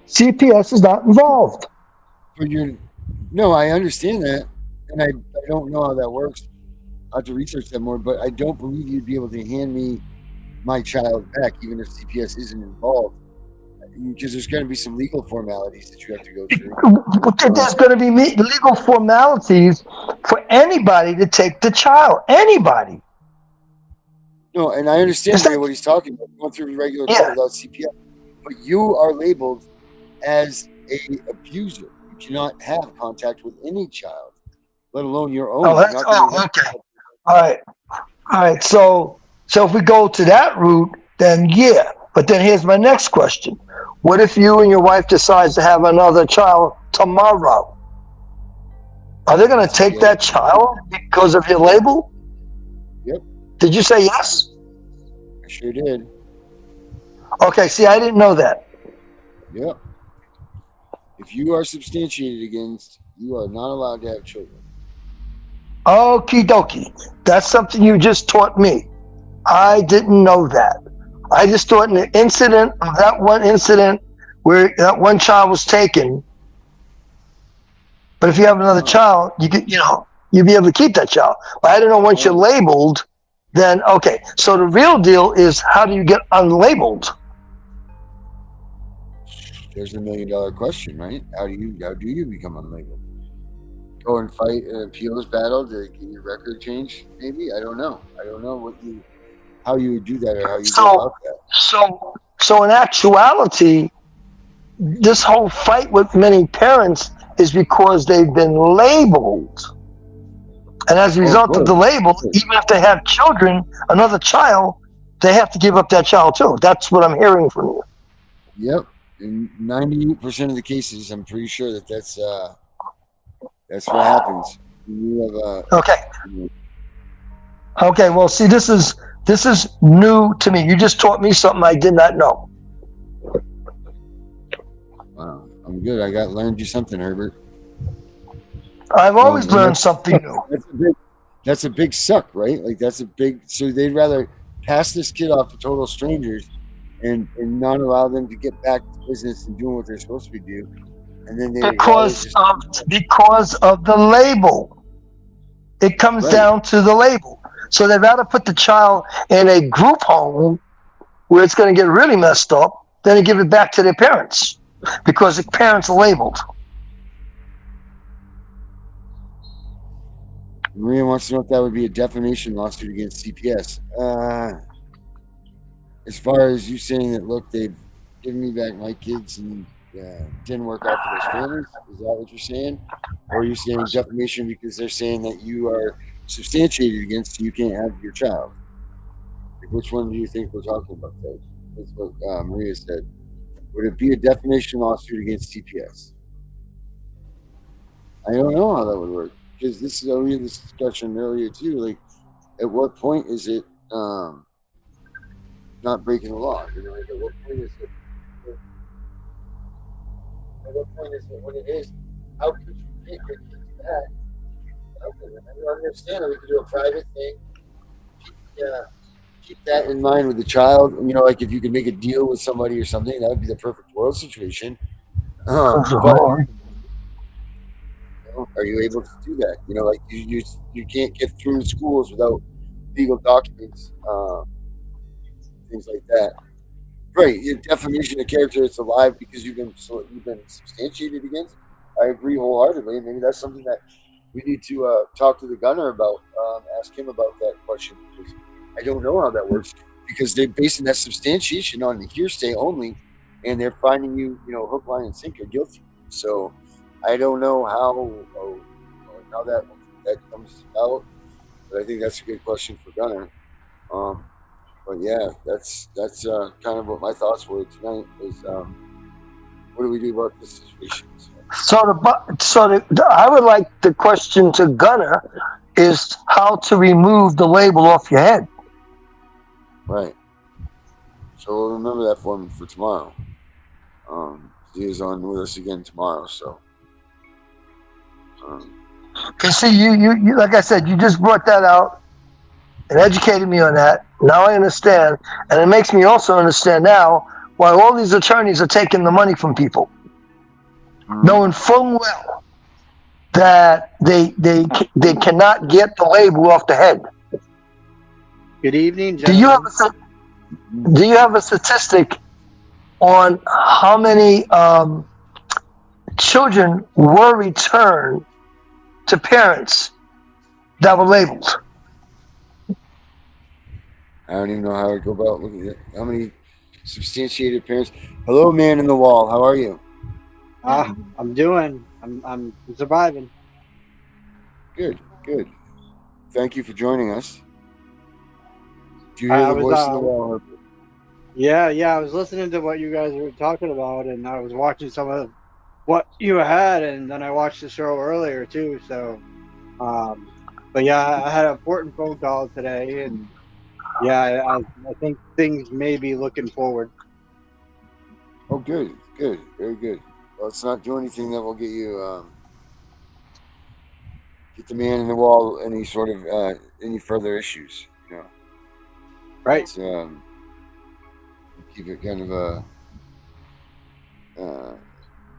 CPS is not involved. But no, I understand that, and I don't know how that works. I have to research that more, but I don't believe you'd be able to hand me my child back, even if CPS isn't involved, because there's going to be some legal formalities that you have to go through. There's going to be legal formalities for anybody to take the child. Anybody. No, and I understand what he's talking about, going through regular court without CPS, but you are labeled as a abuser. You cannot have contact with any child, let alone your own. Okay. All right. So if we go to that route, then yeah. But then here's my next question. What if you and your wife decides to have another child tomorrow? Are they going to take that child because of your label? Yep. Did you say yes? I sure did. Okay, see, I didn't know that. Yep. If you are substantiated against, you are not allowed to have children. Okie dokie. That's something you just taught me. I didn't know that. I just thought in the incident of that one incident where that one child was taken. But if you have another child, you could, you'd be able to keep that child. But I don't know once you're labeled, then okay. So the real deal is how do you get unlabeled? There's $1 million question, right? How do you become unlabeled? Go and fight an appeals battle to get your record changed? Maybe, I don't know. I don't know how you would do that or how you go about that. So in actuality, this whole fight with many parents is because they've been labeled. And as a result of the label, even if they have children, another child, they have to give up that child too. That's what I'm hearing from you. Yep. In 98% of the cases, I'm pretty sure that's what happens. You have Okay, well, see, this is new to me. You just taught me something I did not know. Wow, I'm good. I learned you something, Herbert. I've always learned something new. That's a big suck, right? Like so they'd rather pass this kid off to total strangers and not allow them to get back to business and doing what they're supposed to be doing. And then because of the label. It comes down to the label. So they'd rather put the child in a group home where it's going to get really messed up than to give it back to their parents because the parents are labeled. Maria wants to know if that would be a defamation lawsuit against CPS. As far as you saying that, look, they've given me back my kids and didn't work out for those families, is that what you're saying? Or are you saying defamation because they're saying that you are substantiated against, so you can't have your child? Like, which one do you think we're talking about? That's what Maria said. Would it be a defamation lawsuit against CPS? I don't know how that would work. Because this is we had this discussion earlier too. Like, at what point is it not breaking the law? Like, at what point is it? At what point is it when it is? How could you get your kids back? I don't understand. We could do a private thing. Keep that in mind with the child. Like if you could make a deal with somebody or something, that would be the perfect world situation. But are you able to do that? Like you can't get through schools without legal documents, things like that. Right, defamation of character that's alive because you've been substantiated against. I agree wholeheartedly. Maybe that's something that we need to talk to the gunner about. Ask him about that question because I don't know how that works because they're basing that substantiation on the hearsay only, and they're finding you, hook, line, and sinker guilty. So I don't know how that comes out, but I think that's a good question for Gunner. But yeah, that's kind of what my thoughts were tonight. Is what do we do about this situation? I would like the question to Gunner is how to remove the label off your head. Right. So we'll remember that for tomorrow. He is on with us again tomorrow. So. Cause see, you like I said, you just brought that out and educated me on that. Now I understand, and it makes me also understand now why all these attorneys are taking the money from people, knowing full well that they cannot get the label off the head. Good evening, gentlemen. Do you have a statistic on how many children were returned to parents that were labeled? I don't even know how to go about looking at how many substantiated parents. Hello, man in the wall. How are you? I'm surviving. Good. Thank you for joining us. Do you hear the voice in the wall? Yeah. I was listening to what you guys were talking about, and I was watching some of what you had, and then I watched the show earlier too. So, but yeah, I had an important phone call today, and yeah, I think things may be looking forward. Oh, good, very good. Well, let's not do anything that will get you get the man in the wall any sort of any further issues. You know, right? It's, keep it kind of a in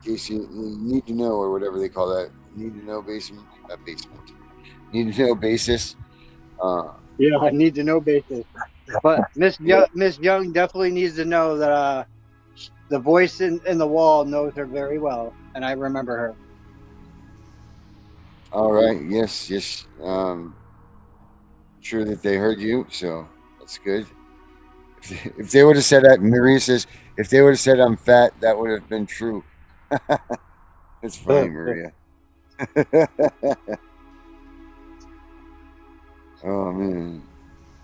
case you need to know or whatever they call that. Need to know basement. Need to know basis. Yeah, I need to know basis. But Miss Young definitely needs to know that the voice in the wall knows her very well, and I remember her. All right. Yes. Sure that they heard you, so that's good. If they would have said that, Maria says, if they would have said I'm fat, that would have been true. That's funny, Maria. Oh man,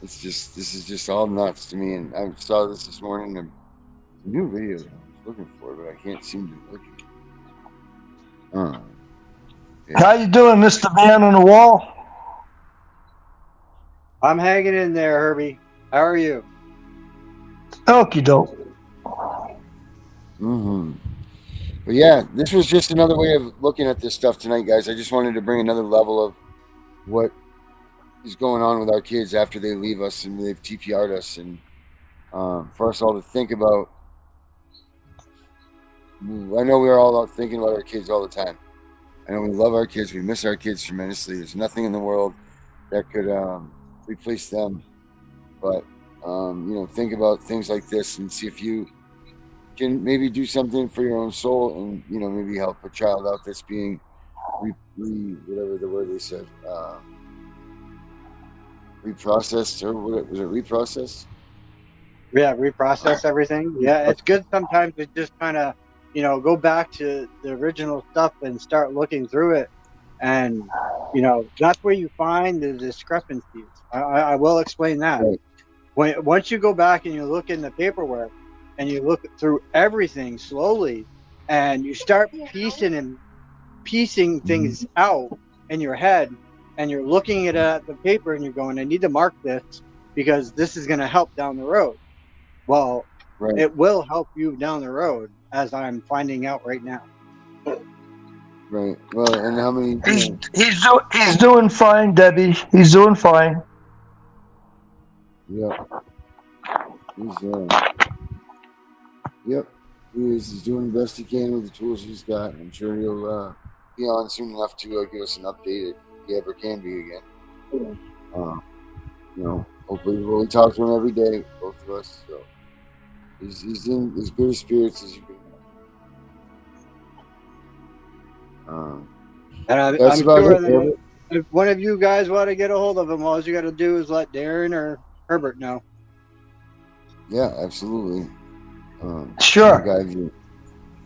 this is just all nuts to me. And I saw this morning. A new video I was looking for, but I can't seem to look at it. How you doing, Mr. Man on the wall? I'm hanging in there, Herbie. How are you? Okie doke. But yeah, this was just another way of looking at this stuff tonight, guys. I just wanted to bring another level of what is going on with our kids after they leave us and they've TPR'd us, and for us all to think about. I know we're all out thinking about our kids all the time. I know we love our kids. We miss our kids tremendously. There's nothing in the world that could replace them. But think about things like this and see if you can maybe do something for your own soul, and maybe help a child out that's being whatever the word they said, reprocessed, or what was it, reprocessed? Yeah, reprocess everything. Yeah, it's good sometimes to just kind of, go back to the original stuff and start looking through it. And, that's where you find the discrepancies. I will explain that. Right. Once you go back and you look in the paperwork and you look through everything slowly and you start piecing things out in your head, and you're looking at the paper and you're going, I need to mark this because this is going to help down the road. Well, Right. It will help you down the road, as I'm finding out right now. Right. Well, and how many? He's doing fine, Debbie. He's doing fine. Yep. Yep. He's doing the best he can with the tools he's got. I'm sure he'll be on soon enough to give us an update if he ever can be again. Hopefully we talk to him every day, both of us. So he's in as good of spirits as you can. And I'm sure that if one of you guys want to get a hold of him, all you got to do is let Darren or Herbert know. Yeah, absolutely. Sure. We'll guide you.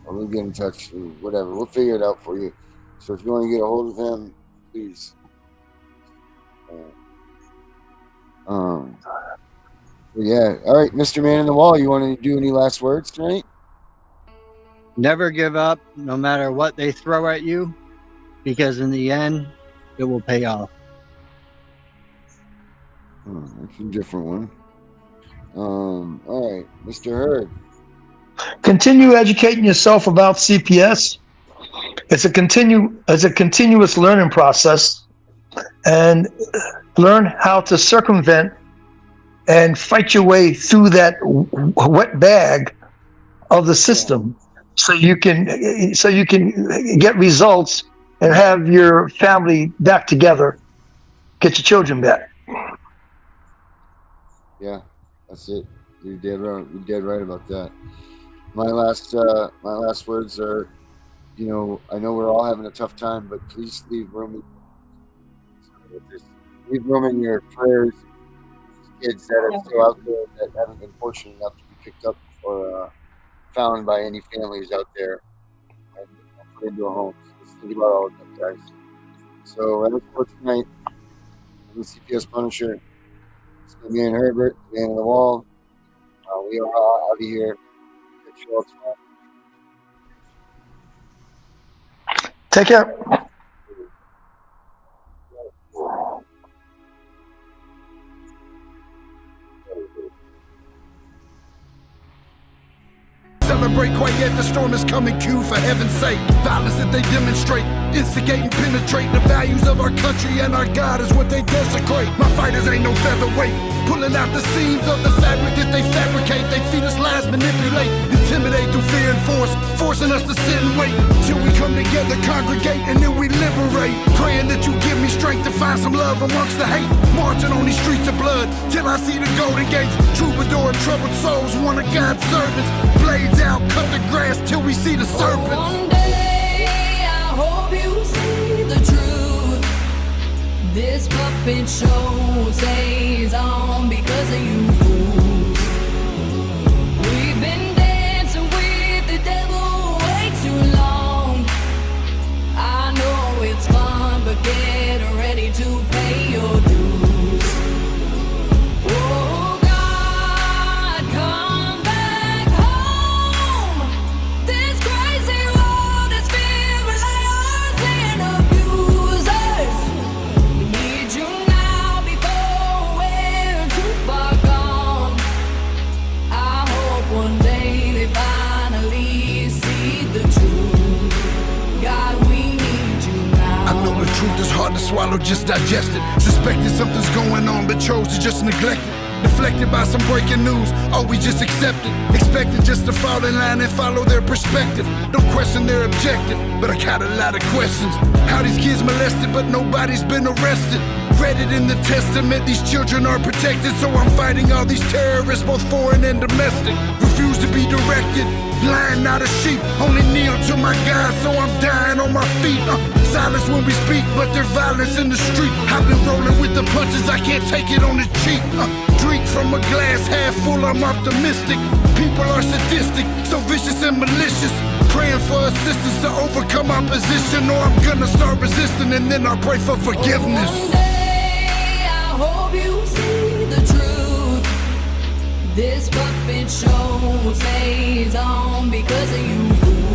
Or we'll get in touch. Whatever. We'll figure it out for you. So if you want to get a hold of him, please. Yeah. All right, Mr. Man in the Wall, you want to do any last words tonight? Never give up, no matter what they throw at you, because in the end, it will pay off. That's a different one. All right, Mr. Herb. Continue educating yourself about CPS. It's a continuous learning process, and learn how to circumvent and fight your way through that wet bag of the system, so you can get results and have your family back together, get your children back. Yeah, that's it. You're dead right. You're dead right about that. My last words are, I know we're all having a tough time, but please leave room in your prayers. Kids that are still out there that haven't been fortunate enough to be picked up or found by any families out there and put into a home. So think about all of them, guys. So I look forward to tonight. I'm the CPS Punisher. It's been me and Herbert, Man on the Wall. We are out of here. Catch you all tomorrow. Take care. Celebrate quite yet storm is coming, Q, for heaven's sake. Violence that they demonstrate, instigate and penetrate the values of our country and our God is what they desecrate. My fighters ain't no featherweight, pulling out the seams of the fabric that they fabricate. They feed us lies, manipulate, intimidate through fear and force, forcing us to sit and wait till we come together, congregate, and then we liberate. Praying that you give me strength to find some love amongst the hate. Marching on these streets of blood till I see the golden gates. Troubadour and troubled souls, one of God's servants. Blades out, cut the grass till we see the serpents. One day I hope you see the truth. This puppet show stays on because of you fools. We've been dancing with the devil way too long. I know it's fun, but get ready to pay your dues. Oh God, come back home. This crazy world is filled with liars and abusers. We need you now before we're too far gone. I hope one day they finally see the truth. God, we need you now. I know the truth is hard to swallow, just digest it. Suspected something's going on, but chose to just neglect it. Deflected by some breaking news, we just accept it. Expected just to fall in line and follow their perspective. Don't question their objective, but I got a lot of questions. How these kids molested, but nobody's been arrested. Read it in the testament, these children are protected. So I'm fighting all these terrorists, both foreign and domestic. Refuse to be directed, blind, not a sheep. Only kneel to my God, so I'm dying on my feet. Silence when we speak, but there's violence in the street. I've been rolling with the punches, I can't take it on the cheap. Drink from a glass half full, I'm optimistic. People are sadistic, so vicious and malicious. Praying for assistance to overcome opposition, or I'm gonna start resisting and then I'll pray for forgiveness. One day I hope you see the truth. This puppet show stays on because of you fools.